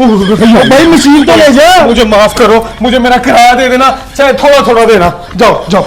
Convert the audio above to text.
भाई मशीन तो ले जा। मुझे माफ करो, मुझे मेरा किराया दे देना, चाहे थोड़ा थोड़ा देना। जाओ जाओ।